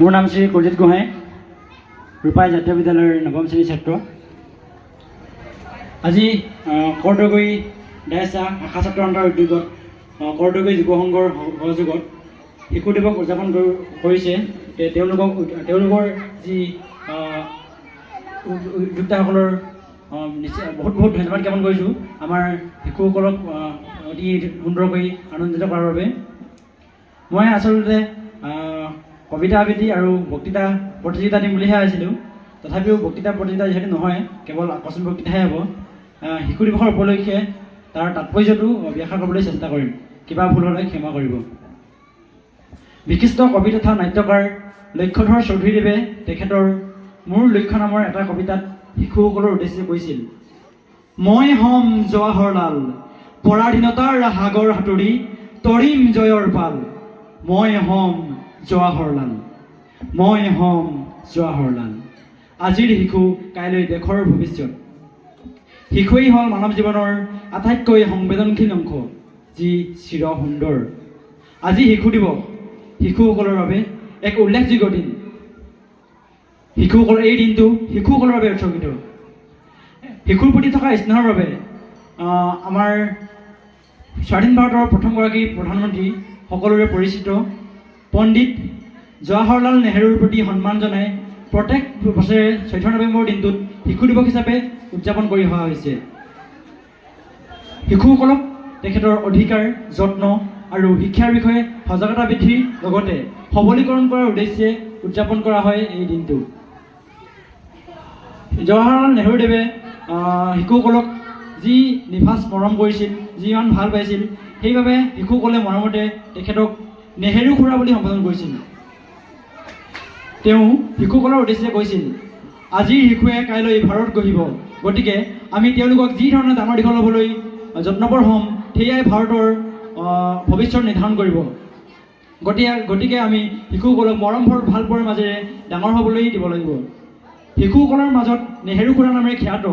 মোৰ নাম শ্ৰী কুলজিত গোহাঁই, ৰূপাই জাতীয় বিদ্যালয়ৰ নৱম শ্ৰেণীৰ ছাত্ৰ। আজি কৰদগৈ ডাইচা আশা ছাত্ৰ সন্থাৰ উদ্যোগত কৰদগৈ যুৱ সংঘৰ সহযোগত শিশু দিৱস উদযাপন কৰিছে। তেওঁলোকৰ যি উদ্যোক্তাসকলৰ বহুত বহুত ধন্যবাদ জ্ঞাপন কৰিছোঁ আমাৰ শিশুসকলক অতি সুন্দৰকৈ আনন্দিত কৰাৰ বাবে। মই আচলতে কবিতা আবৃত্তি আৰু বক্তৃতা প্ৰতিযোগিতা দিম বুলিহে আহিছিলোঁ। তথাপিও বক্তৃতা প্ৰতিযোগিতা যিহেতু নহয়, কেৱল আকস্মিক বক্তৃতাহে হ'ব। শিশু দিৱসৰ উপলক্ষে তাৰ তাৎপৰ্যটো ব্যাখ্যা কৰিবলৈ চেষ্টা কৰিম। কিবা ভুল হ'লে ক্ষমা কৰিব। বিশিষ্ট কবি তথা নাট্যকাৰ লক্ষ্যধৰ চৌধুৰীদেৱে তেখেতৰ মোৰ লক্ষ্য নামৰ এটা কবিতাত শিশুসকলৰ উদ্দেশ্যে কৈছিল, মই হ'ম জৱাহৰলাল, পৰাধীনতাৰ সাগৰ সাঁতুৰি তৰিম জয়ৰ পাল। মই হ'ম জৱাহৰলাল, মই হ'ম জৱাহৰলাল। আজিৰ শিশু কাইলৈ দেশৰ ভৱিষ্যত। শিশুৱেই হ'ল মানৱ জীৱনৰ আটাইতকৈ সংবেদনশীল অংশ, যি চিৰ সুন্দৰ। আজি শিশু দিৱস শিশুসকলৰ বাবে এক উল্লেখযোগ্য দিন। এই দিনটো শিশুসকলৰ বাবে উৎসৰ্গিত। শিশুৰ প্ৰতি থকা স্নেহৰ বাবে আমাৰ স্বাধীন ভাৰতৰ প্ৰথমগৰাকী প্ৰধানমন্ত্ৰী সকলোৰে পৰিচিত পণ্ডিত জৱাহৰলাল নেহৰুৰ প্ৰতি সন্মান জনাই প্ৰত্যেক বছৰে 14 নৱেম্বৰ দিনটোত শিশু দিৱস হিচাপে উদযাপন কৰি অহা হৈছে। শিশুসকলক তেখেতৰ অধিকাৰ, যত্ন আৰু শিক্ষাৰ বিষয়ে সজাগতা বৃদ্ধিৰ লগতে সবলীকৰণ কৰাৰ উদ্দেশ্যে উদযাপন কৰা হয় এই দিনটো। জৱাহৰলাল নেহৰুদেৱে শিশুসকলক যি নিভাঁজ মৰম কৰিছিল, যি ইমান ভাল পাইছিল, সেইবাবে শিশুসকলে মৰমতে তেখেতক নেহেৰু খুৰা বুলি সম্বোধন কৰিছিল। তেওঁ শিশুসকলৰ উদ্দেশ্যে কৈছিল, আজিৰ শিশুৱে কাইলৈ ভাৰত গঢ়িব, গতিকে আমি তেওঁলোকক যি ধৰণে ডাঙৰ দীঘল হ'বলৈ যত্নপৰ হ'ম, সেয়াই ভাৰতৰ ভৱিষ্যত নিৰ্ধাৰণ কৰিব। গতিকে আমি শিশুসকলক মৰম ভাল পোৱাৰ মাজেৰে ডাঙৰ হ'বলৈ দিব লাগিব। শিশুসকলৰ মাজত নেহেৰু খুৰা নামেৰে খ্যাত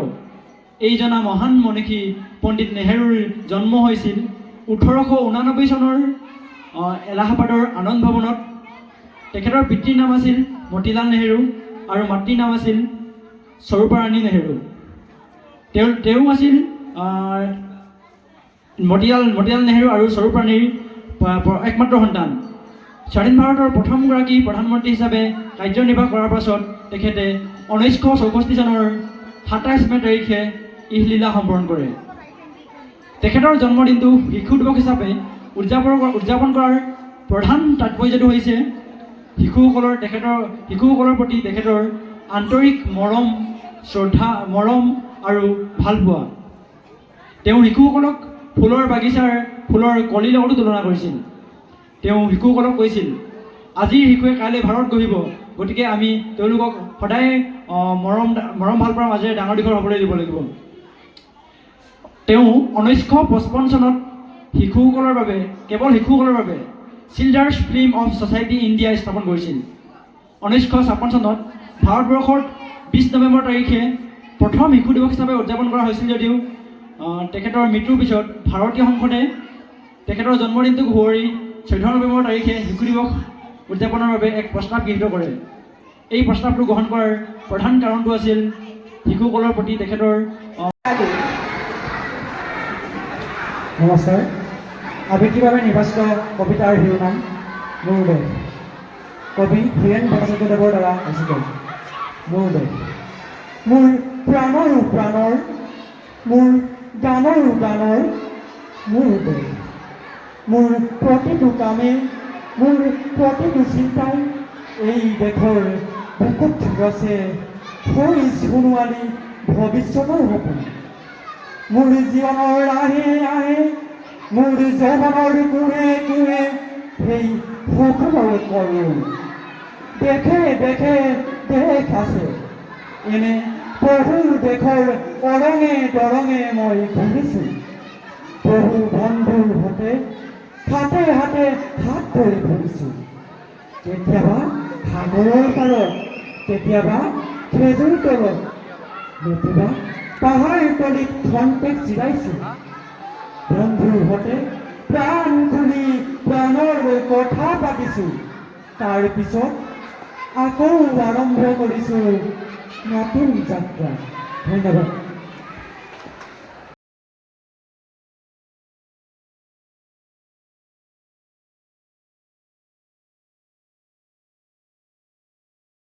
এইজনা মহান মনীষী পণ্ডিত নেহেৰুৰ জন্ম হৈছিল 1889 চনৰ এলাহাবাদৰ আনন্দ ভৱনত। তেখেতৰ পিতৃৰ নাম আছিল মতিলাল নেহেৰু আৰু মাতৃৰ নাম আছিল স্বৰূপাৰাণী নেহেৰু। তেওঁ আছিল মতিলাল নেহেৰু আৰু স্বৰূপাৰাণীৰ একমাত্ৰ সন্তান। স্বাধীন ভাৰতৰ প্ৰথমগৰাকী প্ৰধানমন্ত্ৰী হিচাপে কাৰ্যনিৰ্বাহ কৰাৰ পাছত তেখেতে 1964 চনৰ 27 মে' তাৰিখে ইহলীলা সম্বৰণ কৰে। তেখেতৰ জন্মদিনটো শিশু দিৱস হিচাপে উদযাপন কৰাৰ প্ৰধান তাৎপৰ্যটো হৈছে শিশুসকলৰ প্ৰতি তেখেতৰ আন্তৰিক মৰম, শ্ৰদ্ধা, মৰম আৰু ভালপোৱা। তেওঁ শিশুসকলক ফুলৰ বাগিচাৰ ফুলৰ কলিৰ লগতো তুলনা কৰিছিল। তেওঁ শিশুসকলক কৈছিল, আজিৰ শিশুৱে কাইলৈ ভাৰত গঢ়িব, গতিকে আমি তেওঁলোকক সদায় মৰম ভালপোৱাৰ মাজেৰে ডাঙৰ দীঘল হ'বলৈ দিব লাগিব। তেওঁ 1955 চনত শিশুসকলৰ বাবে, কেৱল শিশুসকলৰ বাবে চিলড্ৰাৰ্ছ ফিল্ম অফ ছ'চাইটি ইণ্ডিয়া স্থাপন কৰিছিল। 1956 চনত ভাৰতবৰ্ষত 20 নৱেম্বৰ তাৰিখে প্ৰথম শিশু দিৱস হিচাপে উদযাপন কৰা হৈছিল যদিও তেখেতৰ মৃত্যুৰ পিছত ভাৰতীয় সংসদে তেখেতৰ জন্মদিনটোক সুঁৱৰি 14 নৱেম্বৰ তাৰিখে শিশু দিৱস উদযাপনৰ বাবে এক প্ৰস্তাৱ গৃহীত কৰে। এই প্ৰস্তাৱটো গ্ৰহণ কৰাৰ প্ৰধান কাৰণটো আছিল শিশুসকলৰ প্ৰতি তেখেতৰ। নমস্কাৰ। আবৃত্তিৰ বাবে নিৰ্বাচিত কবিতাৰ শিৰোনাম মোৰ উদয়। কবি হীৰেণ ভট্টাচাৰ্যদেৱৰ দ্বাৰা ৰচিত। মোৰ উদয়। মোৰ প্ৰাণৰ প্ৰাণৰ, মোৰ গানৰ গানৰ, মোৰ উদয়। মোৰ প্ৰতিটো কামে, মোৰ প্ৰতিটো চিন্তাই এই দেশৰ বুকুত ৰচে হৈ সোণোৱালী ভৱিষ্যতৰ সপোন। মোৰ জীৱনৰ আহে আহে, মোৰ যৌৱনৰ কোঁহে কোঁহে সেই সুখৰ কৰো। দেখে দেখে দেশ আছে, এনে বহু দেশৰ অৰঙে দৰঙে মই ঘূৰিছোঁ। বহু বন্ধুৰ সৈতে হাতে হাতে হাত ধৰি ফুৰিছোঁ। কেতিয়াবা সাগৰৰ পাৰত, কেতিয়াবা খেজুৰ তলত, নতুবা পাহাৰ তলিত খন্তেক জিৰাইছোঁ। বন্ধুৰ সৈতে প্ৰাণ খুলি প্ৰাণৰ কথা পাতিছোঁ। তাৰ পিছত আকৌ আৰম্ভ কৰিছোঁ নতুন যাত্ৰা। ধন্যবাদ।